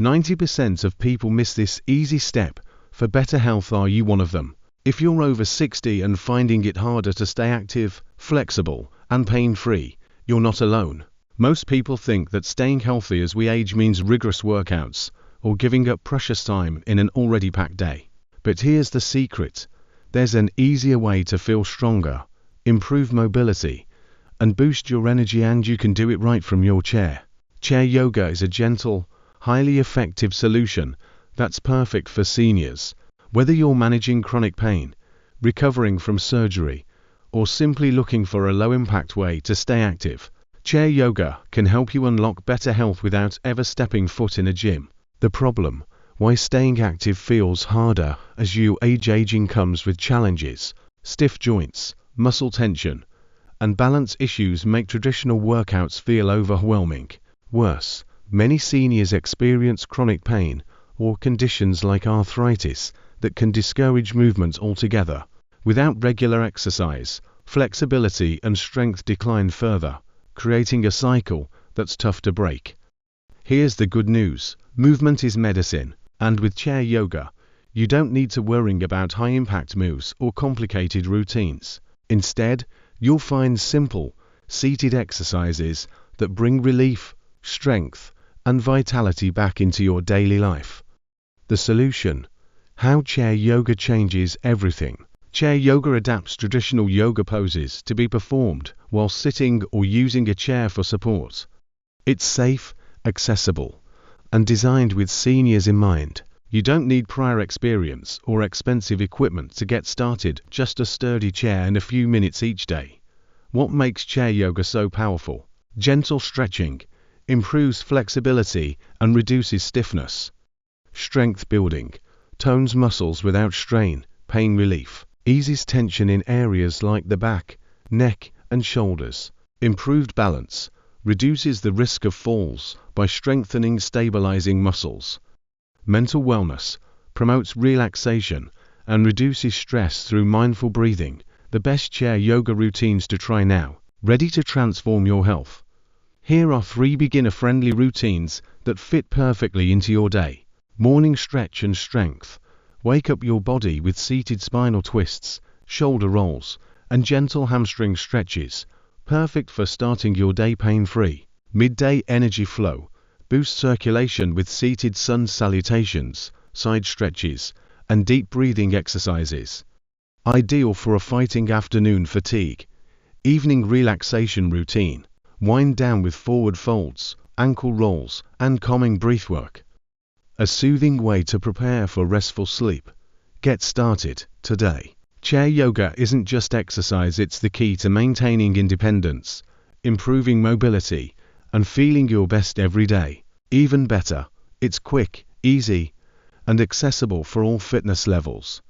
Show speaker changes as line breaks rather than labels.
90% of people miss this easy step for better health. Are you one of them? If you're over 60 and finding it harder to stay active, flexible, and pain-free, you're not alone. Most people think that staying healthy as we age means rigorous workouts or giving up precious time in an already packed day. But here's the secret. There's an easier way to feel stronger, improve mobility, and boost your energy, and you can do it right from your chair. Chair yoga is a gentle, highly effective solution that's perfect for seniors. Whether you're managing chronic pain, recovering from surgery, or simply looking for a low-impact way to stay active, chair yoga can help you unlock better health without ever stepping foot in a gym. The problem: why staying active feels harder as you age. Aging comes with challenges. Stiff joints, muscle tension, and balance issues make traditional workouts feel overwhelming. Worse, many seniors experience chronic pain or conditions like arthritis that can discourage movement altogether. Without regular exercise, flexibility and strength decline further, creating a cycle that's tough to break. Here's the good news: movement is medicine, and with chair yoga, you don't need to worry about high-impact moves or complicated routines. Instead, you'll find simple, seated exercises that bring relief, strength, and vitality back into your daily life. The solution: how chair yoga changes everything. Chair yoga adapts traditional yoga poses to be performed while sitting or using a chair for support. It's safe, accessible, and designed with seniors in mind. You don't need prior experience or expensive equipment to get started, just a sturdy chair and a few minutes each day. What makes chair yoga so powerful? Gentle stretching improves flexibility and reduces stiffness. Strength building tones muscles without strain. Pain relief eases tension in areas like the back, neck, and shoulders. Improved balance reduces the risk of falls by strengthening stabilizing muscles. Mental wellness promotes relaxation and reduces stress through mindful breathing. The best chair yoga routines to try now. Ready to transform your health? Here are 3 beginner-friendly routines that fit perfectly into your day. Morning stretch and strength. Wake up your body with seated spinal twists, shoulder rolls, and gentle hamstring stretches, perfect for starting your day pain-free. Midday energy flow. Boost circulation with seated sun salutations, side stretches, and deep breathing exercises. Ideal for a fighting afternoon fatigue. Evening relaxation routine. Wind down with forward folds, ankle rolls, and calming breathwork. A soothing way to prepare for restful sleep. Get started today. Chair yoga isn't just exercise, it's the key to maintaining independence, improving mobility, and feeling your best every day. Even better, it's quick, easy, and accessible for all fitness levels.